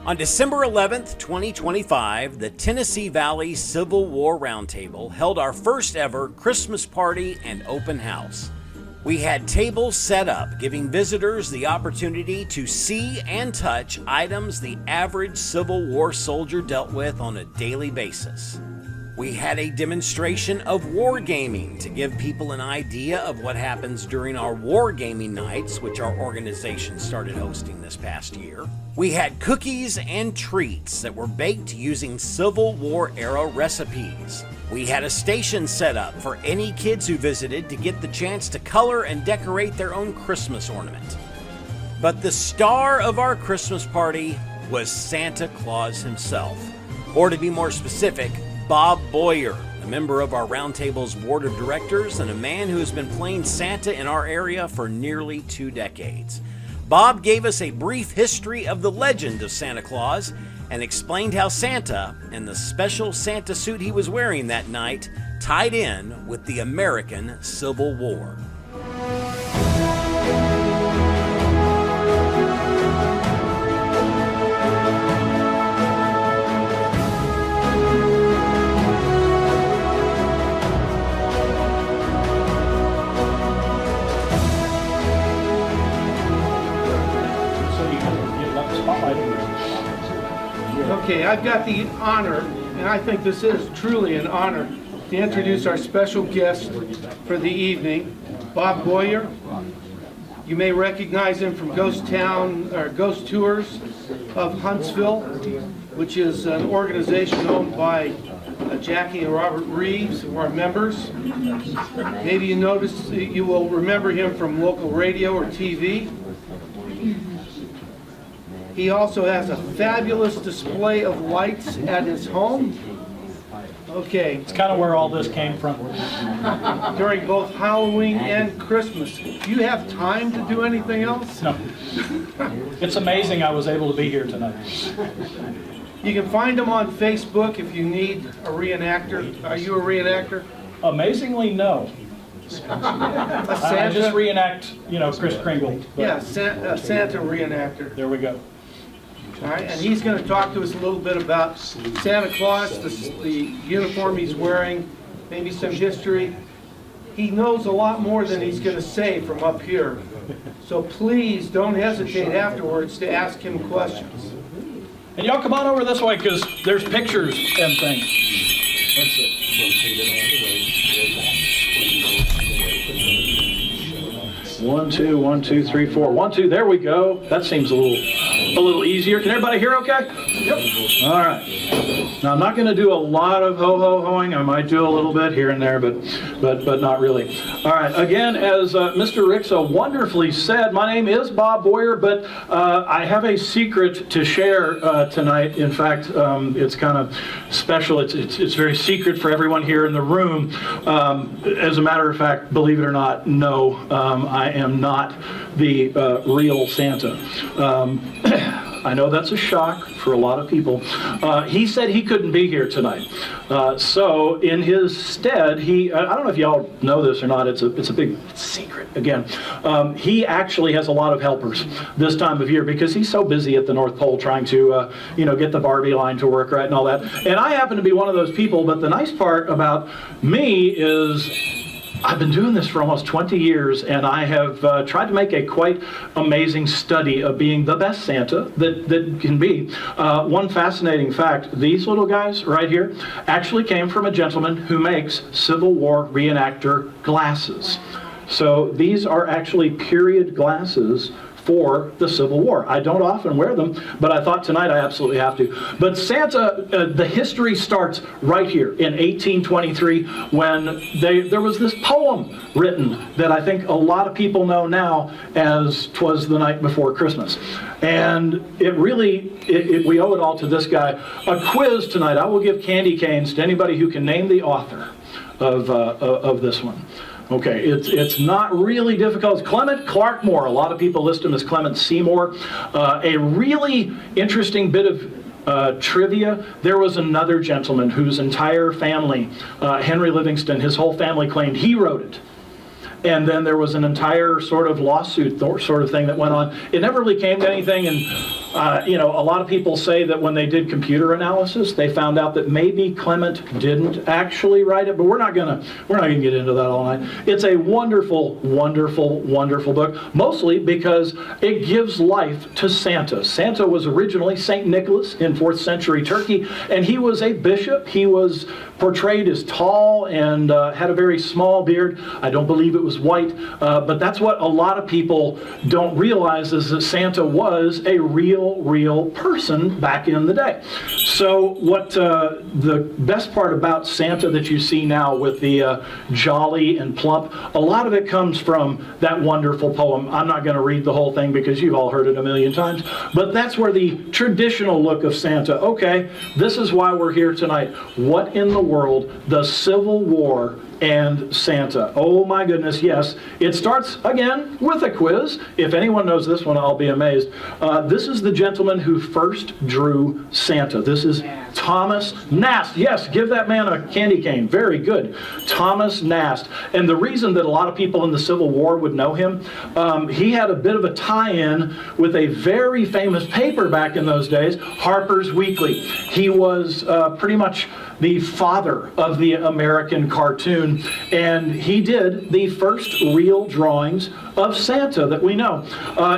On December 11th, 2025, the Tennessee Valley Civil War Roundtable held our first ever Christmas party and open house. We had tables set up, giving visitors the opportunity to see and touch items the average Civil War soldier dealt with on a daily basis. We had a demonstration of wargaming to give people an idea of what happens during our wargaming nights, which our organization started hosting this past year. We had cookies and treats that were baked using Civil War era recipes. We had a station set up for any kids who visited to get the chance to color and decorate their own Christmas ornament. But the star of our Christmas party was Santa Claus himself, or to be more specific, Bob Boyer, a member of our Roundtable's board of directors and a man who has been playing Santa in our area for nearly 2 decades. Bob gave us a brief history of the legend of Santa Claus and explained how Santa and the special Santa suit he was wearing that night tied in with the American Civil War. Okay, I've got the honor, and I think this is truly an honor, to introduce our special guest for the evening, Bob Boyer. You may recognize him from Ghost Town, or Ghost Tours of Huntsville, which is an organization owned by Jackie and Robert Reeves, who are members. Maybe you will remember him from local radio or TV. He also has a fabulous display of lights at his home. Okay. It's kind of where all this came from. During both Halloween and Christmas. Do you have time to do anything else? No. It's amazing I was able to be here tonight. You can find him on Facebook if you need a reenactor. Are you a reenactor? Amazingly, no. I just reenact, Kris Kringle. Yeah, Santa reenactor. There we go. All right, and he's going to talk to us a little bit about Santa Claus, the uniform he's wearing, maybe some history. He knows a lot more than he's going to say from up here. So please don't hesitate afterwards to ask him questions. And y'all come on over this way because there's pictures and things. That's it. 1, 2, 1, 2, 3, 4. 1, 2. There we go. That seems a little easier. Can everybody hear okay? Yep. All right. Now I'm not going to do a lot of ho-ho-hoing. I might do a little bit here and there, but not really. All right. Again, as Mr. Rick so wonderfully said, my name is Bob Boyer, but I have a secret to share tonight. In fact, it's kind of special. It's very secret for everyone here in the room. As a matter of fact, believe it or not, no, I am not the real Santa. I know that's a shock for a lot of people. He said he couldn't be here tonight. So in his stead, I don't know if y'all know this or not, it's a big secret again. He actually has a lot of helpers this time of year because he's so busy at the North Pole trying to get the Barbie line to work right and all that. And I happen to be one of those people, but the nice part about me is I've been doing this for almost 20 years, and I have tried to make a quite amazing study of being the best Santa that can be. One fascinating fact, these little guys right here actually came from a gentleman who makes Civil War reenactor glasses. So these are actually period glasses for the Civil War. I don't often wear them, but I thought tonight I absolutely have to. But Santa, the history starts right here in 1823 when there was this poem written that I think a lot of people know now as "'Twas the Night Before Christmas." And it really, we owe it all to this guy. A quiz tonight. I will give candy canes to anybody who can name the author of this one. Okay, it's not really difficult. It's Clement Clark Moore. A lot of people list him as Clement Seymour. A really interesting bit of trivia. There was another gentleman whose entire family, Henry Livingston, his whole family claimed he wrote it. and then there was an entire sort of lawsuit sort of thing that went on. It never really came to anything, and you know, a lot of people say that when they did computer analysis, they found out that maybe Clement didn't actually write it, but we're not gonna get into that all night. It's a wonderful, wonderful, wonderful book, mostly because it gives life to Santa. Santa was originally St. Nicholas in 4th century Turkey, and he was a bishop. He was portrayed as tall and had a very small beard. I don't believe it was white, but that's what a lot of people don't realize, is that Santa was a real person back in the day. So what the best part about Santa that you see now with the jolly and plump, a lot of it comes from that wonderful poem. I'm not going to read the whole thing because you've all heard it a million times, but that's where the traditional look of Santa, okay, this is why we're here tonight. What in the world? The Civil War and Santa. Oh my goodness, yes. It starts again with a quiz. If anyone knows this one, I'll be amazed. This is the gentleman who first drew Santa. This is Thomas Nast. Yes, give that man a candy cane. Very good. Thomas Nast. And the reason that a lot of people in the Civil War would know him, he had a bit of a tie-in with a very famous paper back in those days, Harper's Weekly. He was pretty much the father of the American cartoon, and he did the first real drawings of Santa that we know.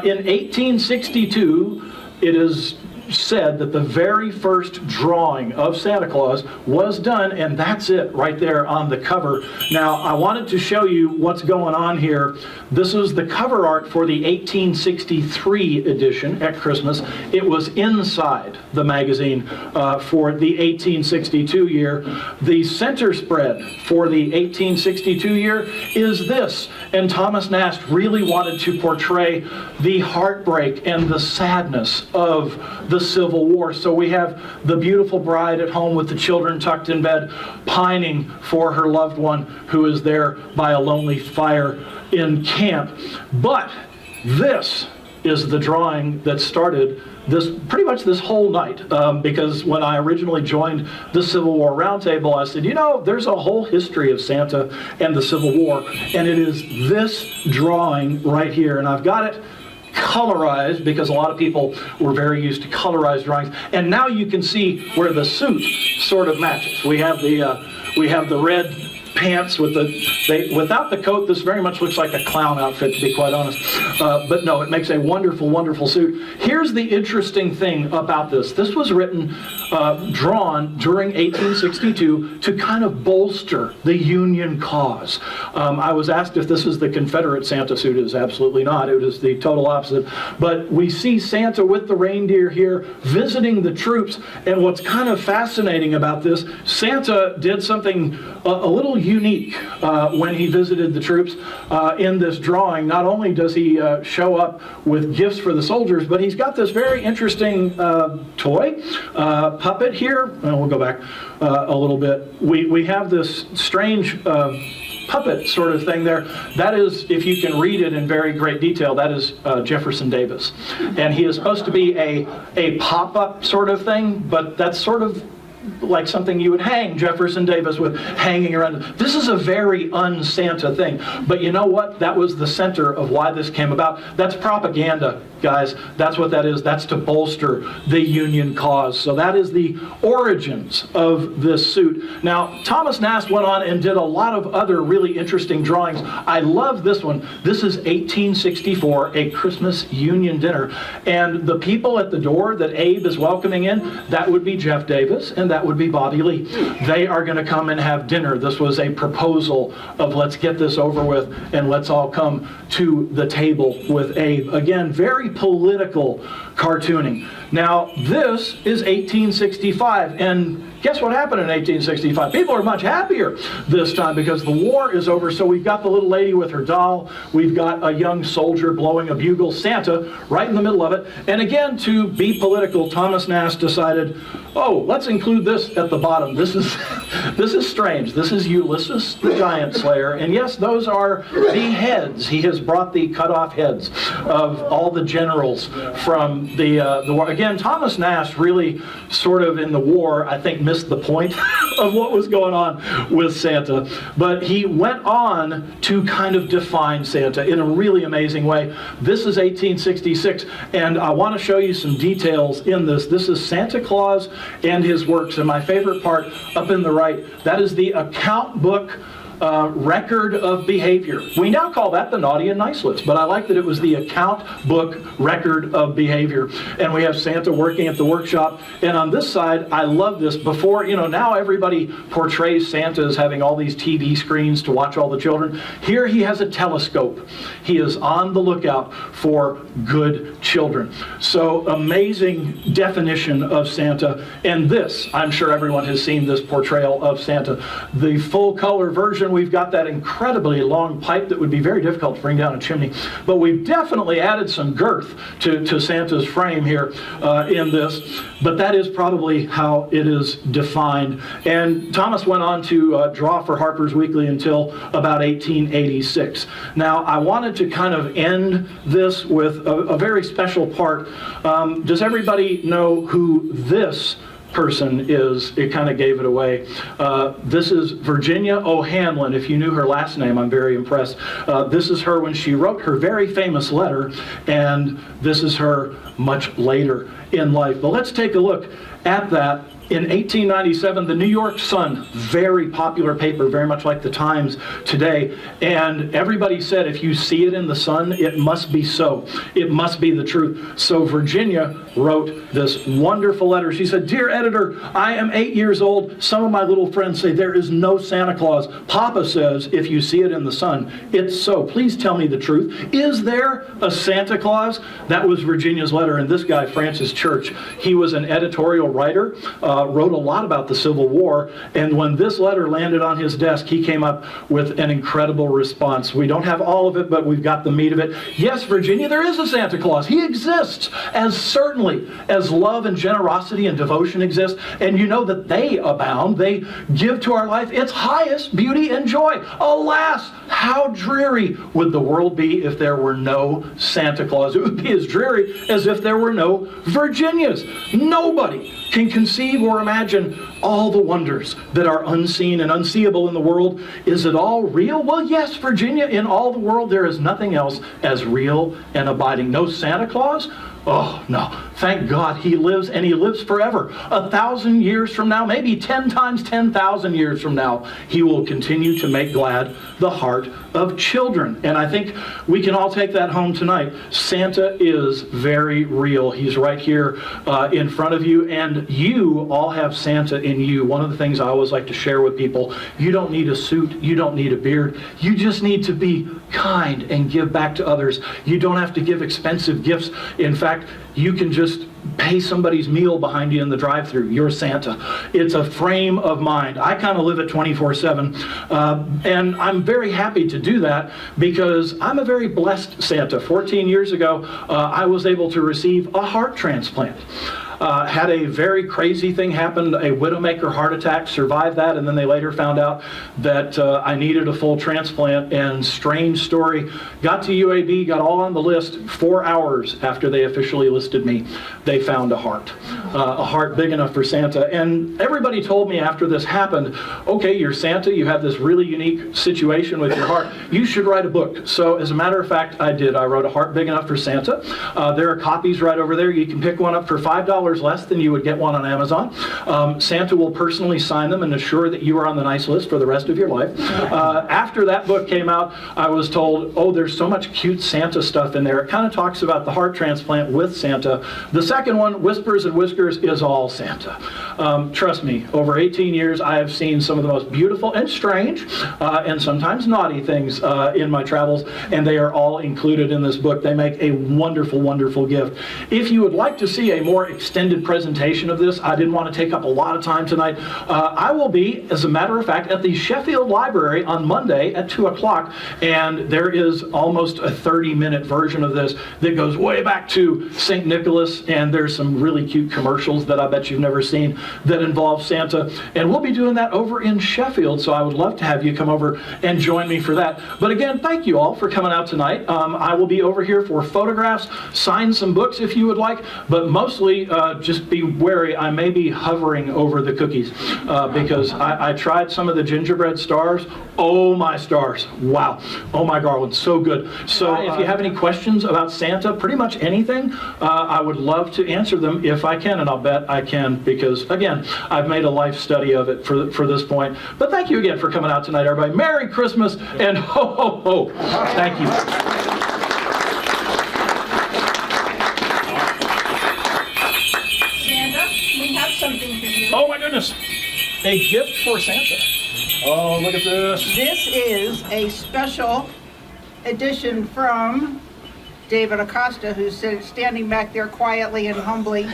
In 1862, it is said that the very first drawing of Santa Claus was done, and that's it right there on the cover. Now, I wanted to show you what's going on here. This is the cover art for the 1863 edition at Christmas. It was inside the magazine for the 1862 year. The center spread for the 1862 year is this, and Thomas Nast really wanted to portray the heartbreak and the sadness of the Civil War. So we have the beautiful bride at home with the children tucked in bed, pining for her loved one who is there by a lonely fire in camp. But this is the drawing that started this pretty much this whole night, because when I originally joined the Civil War Roundtable, I said, you know, there's a whole history of Santa and the Civil War, and it is this drawing right here, and I've got it colorized because a lot of people were very used to colorized drawings, and now you can see where the suit sort of matches. We have the red pants with without the coat. This very much looks like a clown outfit, to be quite honest, but no, it makes a wonderful, wonderful suit. Here's the interesting thing about this. This was written, drawn during 1862 to kind of bolster the Union cause. I was asked if this is the Confederate Santa suit. It is absolutely not. It is the total opposite. But we see Santa with the reindeer here visiting the troops, and what's kind of fascinating about this, Santa did something a little unique when he visited the troops in this drawing. Not only does he show up with gifts for the soldiers, but he's got this very interesting toy puppet here. We'll go back a little bit. We have this strange puppet sort of thing there. That is, if you can read it in very great detail, that is Jefferson Davis. And he is supposed to be a pop-up sort of thing, but that's sort of like something you would hang Jefferson Davis with, hanging around. This is a very un-Santa thing. But you know what? That was the center of why this came about. That's propaganda, guys. That's what that is. That's to bolster the Union cause. So that is the origins of this suit. Now, Thomas Nast went on and did a lot of other really interesting drawings. I love this one. This is 1864, a Christmas Union dinner. And the people at the door that Abe is welcoming in, that would be Jeff Davis, and that would be Bobby Lee. They are going to come and have dinner. This was a proposal of let's get this over with and let's all come to the table with Abe. Again, very political cartooning. Now, this is 1865, and guess what happened in 1865? People are much happier this time because the war is over. So we've got the little lady with her doll. We've got a young soldier blowing a bugle, Santa, right in the middle of it. And again, to be political, Thomas Nast decided, oh, let's include this at the bottom. This is strange. This is Ulysses, the giant slayer. And yes, those are the heads. He has brought the cut off heads of all the generals from the war. Again, Thomas Nast really sort of in the war, I think, missed the point of what was going on with Santa. But he went on to kind of define Santa in a really amazing way. This is 1866, and I want to show you some details in this. This is Santa Claus and his works, and my favorite part up in the right, that is the account book record of behavior. We now call that the naughty and nice list, but I like that it was the account book record of behavior. And we have Santa working at the workshop. And on this side, I love this. Before, now everybody portrays Santa as having all these TV screens to watch all the children. Here he has a telescope. He is on the lookout for good children. So amazing definition of Santa. And this, I'm sure everyone has seen this portrayal of Santa. The full color version, we've got that incredibly long pipe that would be very difficult to bring down a chimney. But we've definitely added some girth to Santa's frame here in this. But that is probably how it is defined. And Thomas went on to draw for Harper's Weekly until about 1886. Now, I wanted to kind of end this with a very special part. Does everybody know who this person is? It kind of gave it away. This is Virginia O'Hanlon. If you knew her last name, I'm very impressed. This is her when she wrote her very famous letter, and this is her much later in life. But let's take a look at that. In 1897, the New York Sun, very popular paper, very much like the Times today, and everybody said if you see it in the sun, it must be so. It must be the truth. So Virginia wrote this wonderful letter. She said, "Dear editor, I am 8 years old. Some of my little friends say there is no Santa Claus. Papa says if you see it in the sun, it's so. Please tell me the truth. Is there a Santa Claus?" That was Virginia's letter. And this guy, Francis Church, he was an editorial writer, wrote a lot about the Civil War, and when this letter landed on his desk, he came up with an incredible response. We don't have all of it, but we've got the meat of it. Yes, Virginia, there is a Santa Claus. He exists, as certainly as love and generosity and devotion exist, and you know that they abound. They give to our life its highest beauty and joy. Alas, how dreary would the world be if there were no Santa Claus? It would be as dreary as if there were no Virginias. Nobody can conceive or imagine all the wonders that are unseen and unseeable in the world. Is it all real? Well, yes, Virginia, in all the world there is nothing else as real and abiding. No Santa Claus? Oh, no. Thank God he lives, and he lives forever. 1,000 years from now, maybe 10 times 10,000 years from now, he will continue to make glad the heart of children. And I think we can all take that home tonight. Santa is very real. He's right here in front of you, and you all have Santa in you. One of the things I always like to share with people, you don't need a suit, you don't need a beard, you just need to be kind and give back to others. You don't have to give expensive gifts. In fact, you can just pay somebody's meal behind you in the drive-thru. You're Santa. It's a frame of mind. I kind of live it 24/7, and I'm very happy to do that because I'm a very blessed Santa. 14 years ago, I was able to receive a heart transplant. Had a very crazy thing happen, a widowmaker heart attack, survived that, and then they later found out that I needed a full transplant, and strange story, got to UAB, got all on the list. 4 hours after they officially listed me, they found a heart big enough for Santa. And everybody told me after this happened, okay, you're Santa, you have this really unique situation with your heart, you should write a book. So as a matter of fact, I did. I wrote A Heart Big Enough for Santa. There are copies right over there. You can pick one up for $5 less than you would get one on Amazon. Santa will personally sign them and assure that you are on the nice list for the rest of your life. After that book came out, I was told, oh, there's so much cute Santa stuff in there. It kind of talks about the heart transplant with Santa. The second one, Whispers and Whiskers, is all Santa. Trust me, over 18 years, I have seen some of the most beautiful and strange and sometimes naughty things in my travels, and they are all included in this book. They make a wonderful, wonderful gift. If you would like to see a more extensive extended presentation of this. I didn't want to take up a lot of time tonight. I will be, as a matter of fact, at the Sheffield Library on Monday at 2 o'clock, and there is almost a 30-minute version of this that goes way back to St. Nicholas, and there's some really cute commercials that I bet you've never seen that involve Santa, and we'll be doing that over in Sheffield, so I would love to have you come over and join me for that. But again, thank you all for coming out tonight. I will be over here for photographs, sign some books if you would like, but mostly just be wary. I may be hovering over the cookies because I tried some of the gingerbread stars. Oh my stars, wow. Oh my garland, so good. So if you have any questions about Santa, pretty much anything, I would love to answer them if I can, and I'll bet I can because, again, I've made a life study of it for this point. But thank you again for coming out tonight, everybody. Merry Christmas and ho, ho, ho. Thank you. Santa, we have something for you. Oh my goodness, a gift for Santa. Oh, look at this. This is a special edition from David Acosta, who's standing back there quietly and humbly,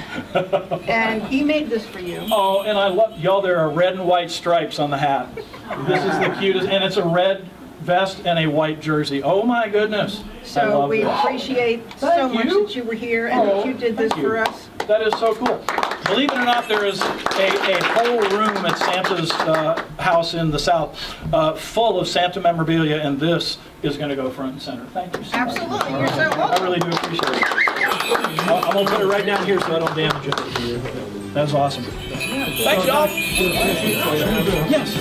and he made this for you. Oh, and I love, y'all, there are red and white stripes on the hat. This is the cutest, and it's a red vest and a white jersey. Oh my goodness. So we appreciate so much that you were here and that you did this for us. That is so cool. Believe it or not, there is a whole room at Santa's house in the South full of Santa memorabilia, and this is going to go front and center. Thank you so much. Absolutely, you're so I welcome. really do appreciate it. I'm going to put it right down here so I don't damage it. That's awesome. Thanks, y'all. Yes.